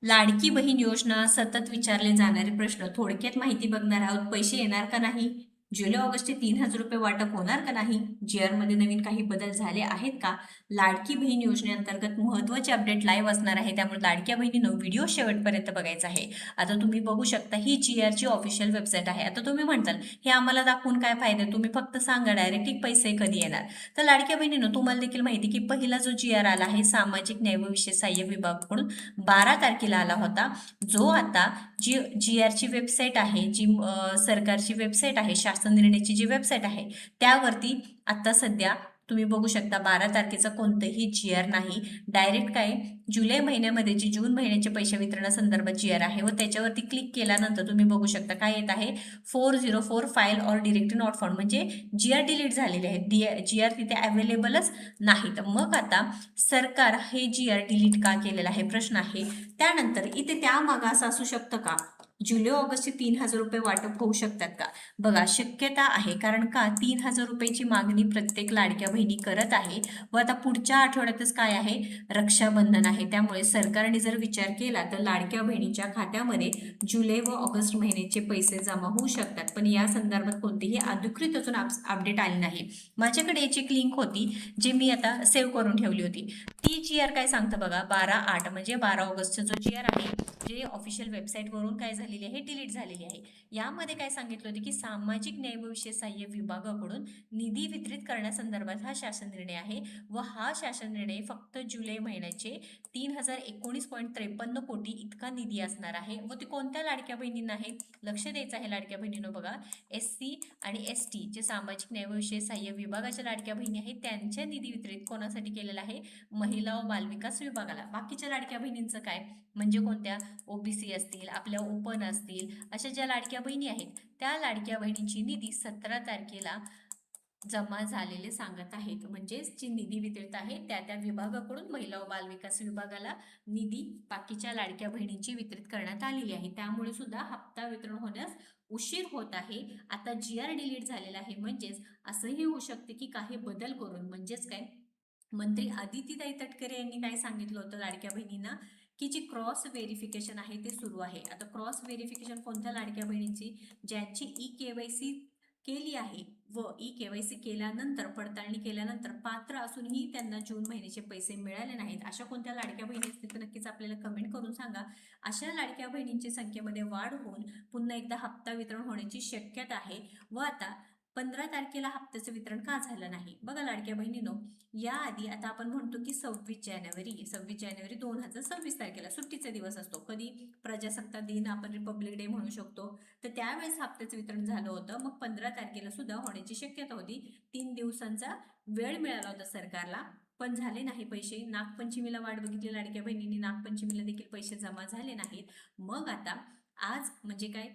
लाडकी बहीण योजना सतत विचारले जाणारे प्रश्न थोडक्यात माहिती बघणार आहोत. पैसे येणार का नाही? जुलै ऑगस्टचे 3,000 रुपये वाटप होणार का नाही? जीआर मध्ये नवीन काही बदल झाले आहेत का? लाडकी बहीण योजनेअंतर्गत महत्त्वाचे अपडेट लाईव्ह असणार आहे, त्यामुळे लाडक्या बहिणीनं व्हिडिओ शेवटपर्यंत बघायचा आहे. आता तुम्ही बघू शकता, ही जीआरची ऑफिशियल वेबसाईट आहे. आता तुम्ही म्हणताल हे आम्हाला दाखवून काय फायदा, तुम्ही फक्त सांगा डायरेक्टली पैसे कधी येणार. तर लाडक्या बहिणीनं तुम्हाला देखील माहिती की पहिला जो जीआर आला आहे सामाजिक न्याय व विशेष सहाय्य विभागाकडून 12 तारखेला आला होता, जो आता जी आरची वेबसाईट आहे, जी सरकारची वेबसाईट आहे, शासन निर्णयाची जी वेबसाईट आहे, त्यावरती आता सध्या तुम्ही बघू शकता 12 तारखेचा कोणतंही जी आर नाही. डायरेक्ट काय, जुलै महिन्यामध्ये जी जून महिन्याचे पैसे वितरणासंदर्भात जी आर आहे व त्याच्यावरती क्लिक केल्यानंतर तुम्ही बघू शकता काय येत आहे, 404 file or directly not found, म्हणजे जी आर डिलीट झालेले आहेत, जी आर तिथे अवेलेबलच नाही. तर मग आता सरकार हे जी आर डिलीट का केलेलं आहे प्रश्न आहे. त्यानंतर इथे त्यामागं असं असू शकतं का, जुलै ऑगस्टचे 3,000 रुपये वाटप होऊ शकतात का? बघा, शक्यता आहे. कारण का, 3,000 रुपयाची मागणी प्रत्येक लाडक्या बहिणी करत आहे व आता पुढच्या आठवड्यातच काय आहे, रक्षाबंधन आहे. त्यामुळे सरकारने जर विचार केला तर लाडक्या बहिणीच्या खात्यामध्ये जुलै व ऑगस्ट महिन्याचे पैसे जमा होऊ शकतात. पण या संदर्भात कोणतीही अधिकृत अजून अपडेट आली नाही. माझ्याकडे याची एक लिंक होती, जी मी आता सेव्ह करून ठेवली होती. ती जी आर काय सांगतं बघा, 12/8 म्हणजे 12 ऑगस्टचा जो जी आर आहे, जे ऑफिशियल वेबसाईटवरून काय झालेली आहे, डिलीट झालेली आहे. यामध्ये काय सांगितलं होतं की सामाजिक न्याय व विशेष सहाय्य विभागाकडून निधी वितरित करण्यासंदर्भात हा शासन निर्णय आहे व हा शासन निर्णय फक्त जुलै महिन्याचे 3,021.53 कोटी इतका निधी असणार आहे. व ते कोणत्या लाडक्या बहिणींना आहे, लक्ष द्यायचं आहे लाडक्या बहिणीनं. बघा, SC आणि ST जे सामाजिक न्याय व विशेष सहाय्य विभागाच्या लाडक्या बहिणी आहेत, त्यांच्या निधी वितरित कोणासाठी केलेला आहे, महिला व बालविकास विभागाला. बाकीच्या लाडक्या बहिणींचं काय, म्हणजे कोणत्या, ओबीसी असतील, आपल्या ओपन असतील, अशा ज्या लाडक्या बहिणी आहेत, त्या लाडक्या बहिणींची निधी 17 तारखेला जमा झालेले सांगत आहेत. म्हणजेच जी निधी वितरित आहे त्या त्या विभागाकडून महिला व बालविकास विभागाला निधी बाकीच्या लाडक्या बहिणींची वितरित करण्यात आलेली आहे. त्यामुळे सुद्धा हप्ता वितरण होण्यास उशीर होत आहे. आता जी आर डिलीट झालेला आहे, म्हणजेच असंही होऊ शकते की काही बदल करून, म्हणजेच काय, मंत्री आदितीताई तटकरे यांनी काय सांगितलं होतं लाडक्या बहिणींना, की जी क्रॉस व्हेरिफिकेशन आहे ते सुरू आहे. आता क्रॉस व्हेरिफिकेशन कोणत्या लाडक्या बहिणींची, ज्यांची केवायसी केली आहे व केवायसी केल्यानंतर, पडताळणी केल्यानंतर पात्र असूनही त्यांना जून महिन्याचे पैसे मिळाले नाहीत, अशा कोणत्या लाडक्या बहिणी असतील तर नक्कीच आपल्याला कमेंट करून सांगा. अशा लाडक्या बहिणींची संख्येमध्ये वाढ होऊन पुन्हा एकदा हप्ता वितरण होण्याची शक्यता आहे. व आता 15 तारखेला हप्त्याचं वितरण का झालं नाही? बघा लाडक्या बहिणीनो, याआधी आता आपण म्हणतो की 26 जानेवारी 2026 तारखेला सुट्टीचा दिवस असतो. कधी, प्रजासत्ताक दिन, आपण रिपब्लिक डे म्हणू शकतो. तर त्यावेळेस हप्त्याचं वितरण झालं होतं. मग 15 तारखेला सुद्धा होण्याची शक्यता होती. 3 दिवसांचा वेळ मिळाला होता सरकारला, पण झाले नाही पैसे. नागपंचमीला वाट बघितली लाडक्या बहिणींनी, नागपंचमीला देखील पैसे जमा झाले नाहीत. मग आता आज म्हणजे काय,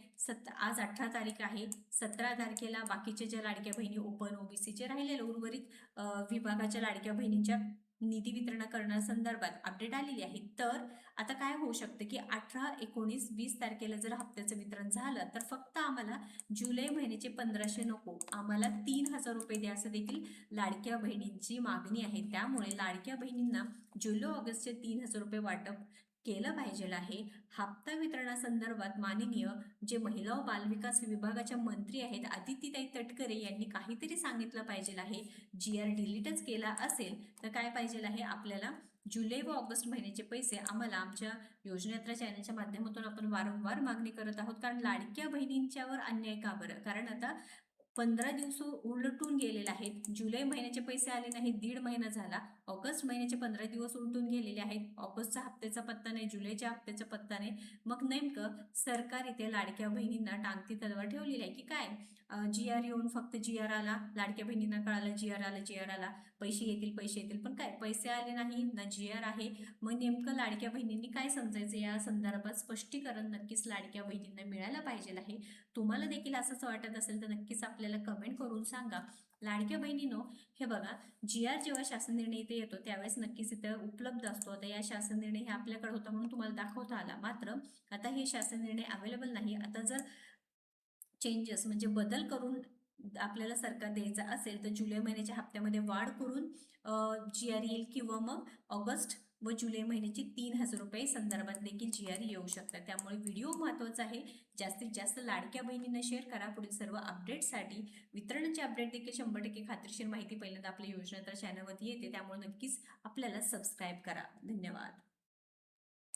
आज 18 तारीख आहे. 17 तारखेला बाकीच्या ज्या लाडक्या बहिणी, ओपन, ओबीसीचे राहिलेले उर्वरित विभागाच्या लाडक्या बहिणींच्या निधी वितरणा करण्यासंदर्भात अपडेट आलेली आहे. तर आता काय होऊ शकतं की 18, 19, 20 तारखेला जर हप्त्याचं वितरण झालं तर फक्त आम्हाला जुलै महिन्याचे 1,500 नको, आम्हाला 3,000 रुपये द्या, असं देखील लाडक्या बहिणींची मागणी आहे. त्यामुळे लाडक्या बहिणींना जुलै ऑगस्टचे 3,000 रुपये वाटप केलं पाहिजे आहे. हप्ता वितरणासंदर्भात माननीय जे महिला व बालविकास विभागाच्या मंत्री आहेत आदितीताई तटकरे यांनी काहीतरी सांगितलं पाहिजे आहे. जी आर डिलीटच केला असेल तर काय पाहिजे आहे, आपल्याला जुलै व ऑगस्ट महिन्याचे पैसे आम्हाला आमच्या योजनेत्रा चॅनलच्या माध्यमातून आपण वारंवार मागणी करत आहोत. कारण लाडक्या बहिणींच्यावर अन्याय का बरं? कारण आता 15 दिवस उलटून गेलेले आहेत. जुलै महिन्याचे पैसे आले नाहीत, 1.5 महिना झाला. ऑगस्ट महिन्याचे 15 दिवस उलटून गेलेले आहेत. ऑगस्टचा हप्त्याचा पत्ता नाही, जुलैच्या हप्त्याचा पत्ता नाही. मग नेमकं सरकार इथे लाडक्या बहिणींना टांगती तलवार ठेवलेली आहे की काय? जी आर येऊन फक्त जी आर आला, लाडक्या बहिणींना कळालं जी आर आला, जी आर आला, पैसे येतील पैसे येतील, पण काय पैसे आले नाही ना, जी आर आहे. मग नेमकं लाडक्या बहिणींनी काय समजायचं, या संदर्भात स्पष्टीकरण नक्कीच लाडक्या बहिणींना मिळायला पाहिजे आहे. तुम्हाला देखील असंच वाटत असेल तर नक्कीच आपल्याला कमेंट करून सांगा. लाडक्या बहिणीनो, हे बघा, जी आर जेव्हा शासन निर्णय इथे येतो त्यावेळेस नक्कीच इथं उपलब्ध असतो. आता या शासन निर्णय हे आपल्याकडे होता म्हणून तुम्हाला दाखवता आला, मात्र आता हे शासन निर्णय अवेलेबल नाही. आता जर चेंजेस म्हणजे बदल करून आपल्याला सरकार द्यायचं असेल तर जुलै महिन्याच्या हप्त्यामध्ये वाढ करून जी आर येईल किंवा मग ऑगस्ट व जुलै महिन्याची 3,000 रुपये संदर्भात देखील GR येऊ शकतात. त्यामुळे व्हिडिओ महत्त्वाचा आहे. जास्तीत जास्त लाडक्या बहिणींना शेअर करा. पुढील सर्व अपडेटसाठी वितरणाचे अपडेट देखील 100% खात्रीशीर माहिती पहिल्यांदा आपल्या योजना तर चॅनलवरती येते. त्यामुळे नक्कीच आपल्याला सबस्क्राईब करा. धन्यवाद.